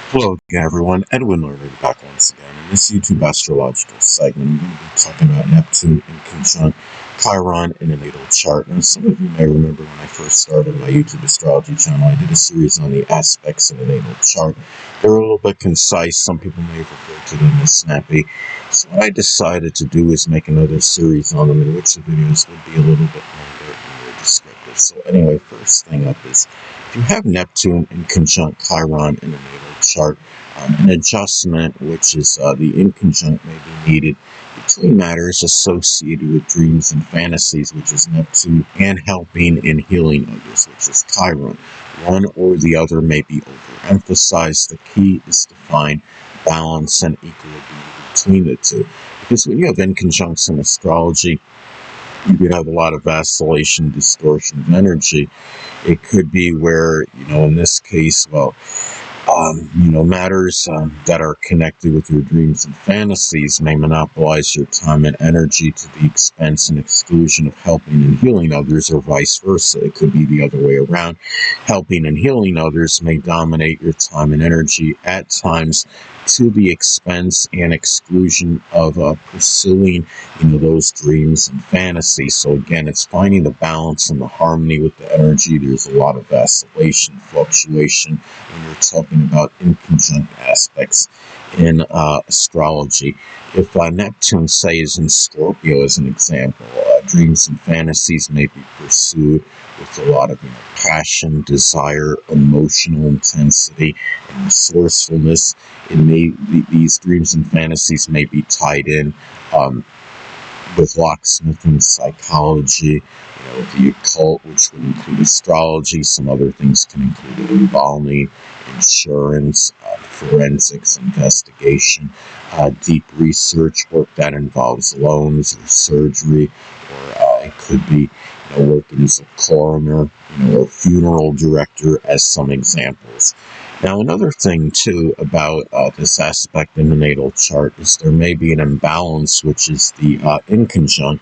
Hello again, everyone. Edwin Lerner back once again. In this YouTube astrological segment, I'm going to be talking about Neptune in conjunct Chiron in a natal chart. Now, some of you may remember when I first started my YouTube astrology channel, I did a series on the aspects of a natal chart. They were a little bit concise. Some people may have referred to them as snappy. So what I decided to do is make another series on them, in which the videos would be a little bit longer and more descriptive. So anyway, first thing up is, if you have Neptune in conjunct Chiron in a natal chart, an adjustment, which is the inconjunct, may be needed between matters associated with dreams and fantasies, which is Neptune, and helping and healing others, which is Chiron. One or the other may be overemphasized. The key is to find balance and equilibrium between the two, because when you have inconjuncts in astrology, you could have a lot of vacillation, distortion of energy. It could be where, in this case, matters that are connected with your dreams and fantasies may monopolize your time and energy to the expense and exclusion of helping and healing others, or vice versa. It could be the other way around. Helping and healing others may dominate your time and energy at times to the expense and exclusion of pursuing, those dreams and fantasies. So again, it's finding the balance and the harmony with the energy. There's a lot of vacillation, fluctuation when you're talking about inconjunct aspects in astrology. If Neptune, say, is in Scorpio, as an example, dreams and fantasies may be pursued with a lot of passion, desire, emotional intensity, and resourcefulness. These dreams and fantasies may be tied in with locksmithing, psychology, the occult, which would include astrology. Some other things can include embalming, insurance, forensics, investigation, deep research work that involves loans or surgery, or it could be working as a coroner, or funeral director, as some examples. Now, another thing, too, about this aspect in the natal chart is there may be an imbalance, which is the inconjunct,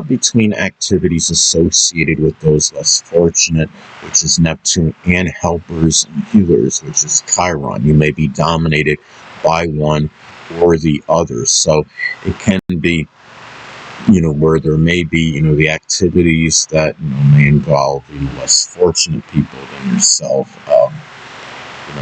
between activities associated with those less fortunate, which is Neptune, and helpers and healers, which is Chiron. You may be dominated by one or the other. So it can be, where there may be, the activities that, may involve, less fortunate people than yourself,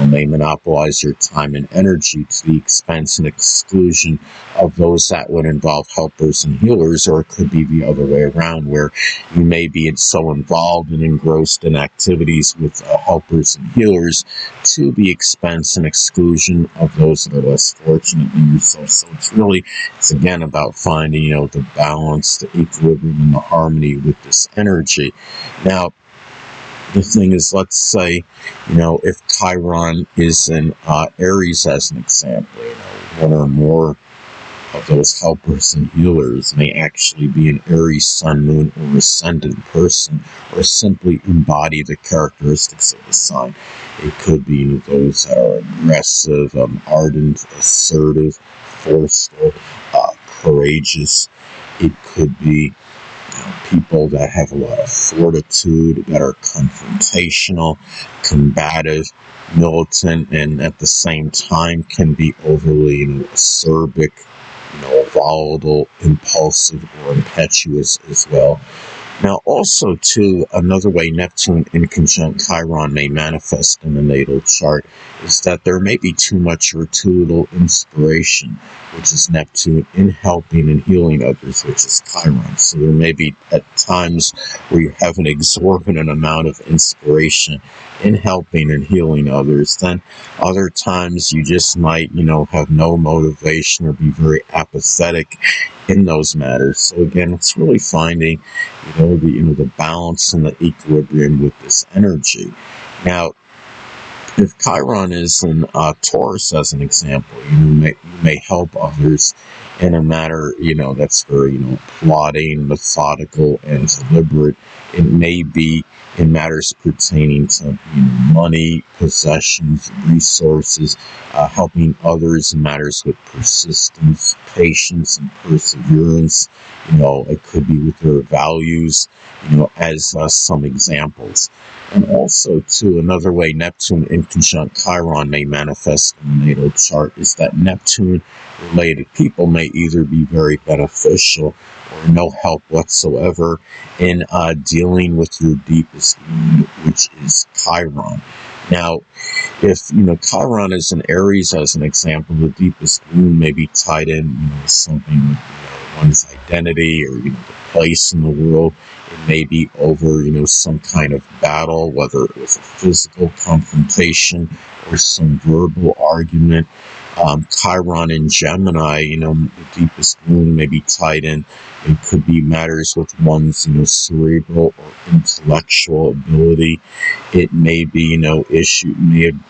may monopolize your time and energy to the expense and exclusion of those that would involve helpers and healers. Or it could be the other way around, where you may be so involved and engrossed in activities with helpers and healers to the expense and exclusion of those that are less fortunate than yourself. So it's again about finding, the balance, the equilibrium, and the harmony with this energy. Now, the thing is, let's say, if Chiron is in Aries, as an example, one or more of those helpers and healers may actually be an Aries sun, moon, or ascendant person, or simply embody the characteristics of the sign. It could be those that are aggressive, ardent, assertive, forceful, courageous. It could be people that have a lot of fortitude, that are confrontational, combative, militant, and at the same time can be overly acerbic, volatile, impulsive, or impetuous as well. Now, also, too, another way Neptune in conjunct Chiron may manifest in the natal chart is that there may be too much or too little inspiration, which is Neptune, in helping and healing others, which is Chiron. So there may be at times where you have an exorbitant amount of inspiration in helping and healing others. Then other times you just might, have no motivation or be very apathetic in those matters. So again, it's really finding, the balance and the equilibrium with this energy. Now, if Chiron is in Taurus, as an example, you may help others in a manner, that's very, plotting, methodical, and deliberate. It may be in matters pertaining to money, possessions, resources, helping others in matters with persistence, patience, and perseverance. It could be with their values, as some examples. And also, too, another way Neptune inconjunct Chiron may manifest in the natal chart is that Neptune-related people may either be very beneficial or no help whatsoever in dealing with your deepest wound, which is Chiron. Now, if Chiron is in Aries, as an example, the deepest wound may be tied in, with something with one's identity or the place in the world. It may be over some kind of battle, whether it was a physical confrontation or some verbal argument. Chiron in Gemini, the deepest wound may be tied in. It could be matters with one's, cerebral or intellectual ability. It may be, may have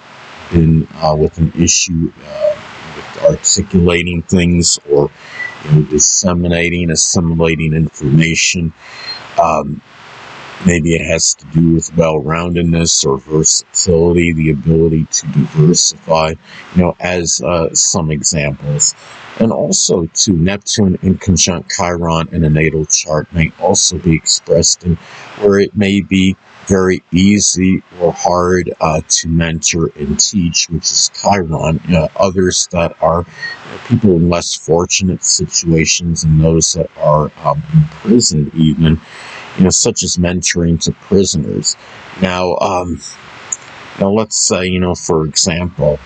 been with an issue with articulating things or, disseminating, assimilating information. Maybe it has to do with well-roundedness or versatility, the ability to diversify, as some examples. And also, too, Neptune inconjunct Chiron in a natal chart may also be expressed in where it may be very easy or hard to mentor and teach, which is Chiron. Others that are people in less fortunate situations and those that are imprisoned even, such as mentoring to prisoners. Now let's say, for example,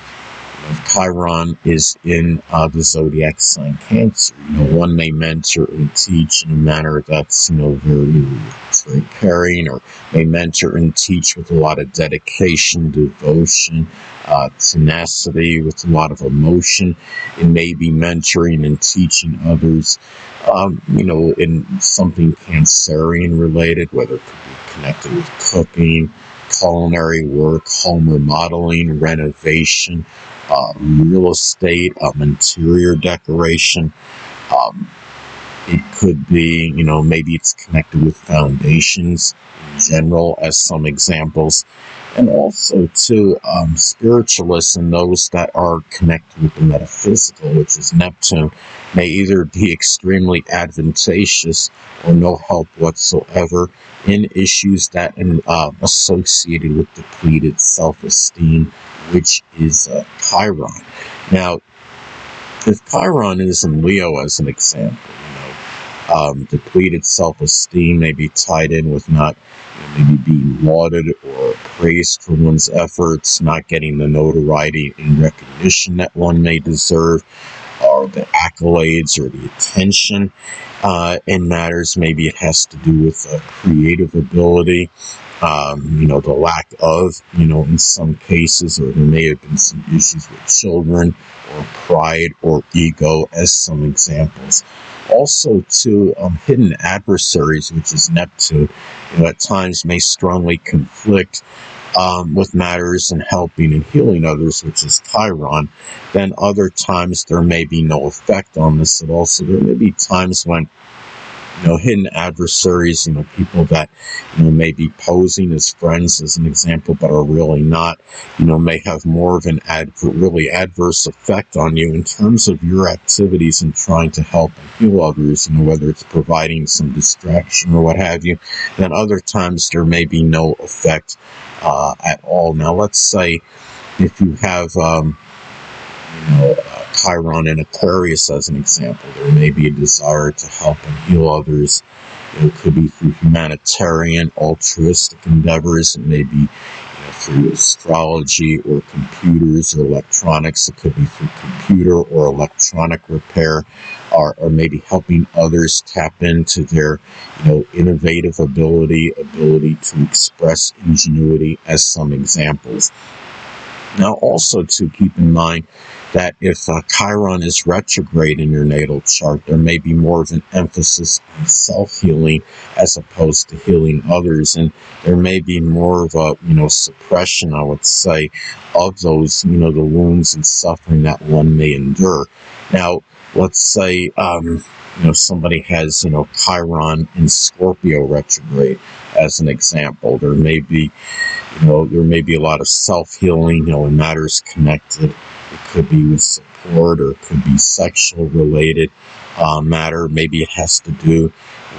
if Chiron is in the zodiac sign Cancer, one may mentor and teach in a manner that's, very caring, or may mentor and teach with a lot of dedication, devotion, tenacity, with a lot of emotion. It may be mentoring and teaching others, in something Cancerian related, whether it could be connected with cooking, culinary work, home remodeling, renovation, real estate, interior decoration. It could be, maybe it's connected with foundations in general, as some examples. And also, too, spiritualists and those that are connected with the metaphysical, which is Neptune, may either be extremely advantageous or no help whatsoever in issues that are associated with depleted self-esteem, which is Chiron. Now, if Chiron is in Leo, as an example, depleted self-esteem may be tied in with not maybe being lauded or praised for one's efforts, not getting the notoriety and recognition that one may deserve, or the accolades or the attention in matters. Maybe it has to do with creative ability, the lack of, in some cases, or there may have been some issues with children or pride or ego, as some examples. Also, too, hidden adversaries, which is Neptune, at times may strongly conflict with matters in helping and healing others, which is Chiron. Then other times there may be no effect on this at all. So there may be times when hidden adversaries, people that, may be posing as friends, as an example, but are really not, may have more of an really adverse effect on you in terms of your activities in trying to help and heal others, whether it's providing some distraction or what have you. Then other times there may be no effect at all. Now, let's say if you have, Chiron in Aquarius, as an example, there may be a desire to help and heal others. It could be through humanitarian, altruistic endeavors. It may be through astrology or computers or electronics. It could be through computer or electronic repair, or maybe helping others tap into their, innovative ability to express ingenuity, as some examples. Now, also to keep in mind that if Chiron is retrograde in your natal chart, there may be more of an emphasis on self-healing as opposed to healing others, and there may be more of a, suppression, I would say, of those, the wounds and suffering that one may endure. Now, let's say, somebody has, Chiron in Scorpio retrograde as an example. There may be a lot of self-healing, in matters connected. It could be with support, or it could be sexual related matter. Maybe it has to do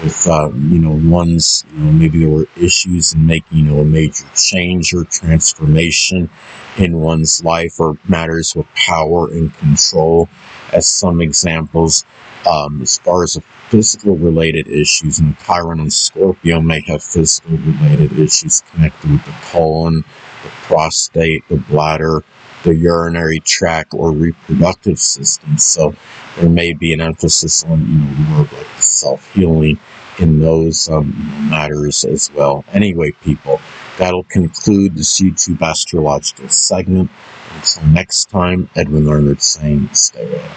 with, one's, maybe there were issues in making, a major change or transformation in one's life, or matters with power and control as some examples. As far as physical related issues, and Chiron and Scorpio may have physical related issues connected with the colon, the prostate, the bladder, the urinary tract, or reproductive system. So there may be an emphasis on, more of like the self-healing in those matters as well. Anyway, people, that'll conclude this YouTube astrological segment. Until next time, Edwin Leonard saying, stay well.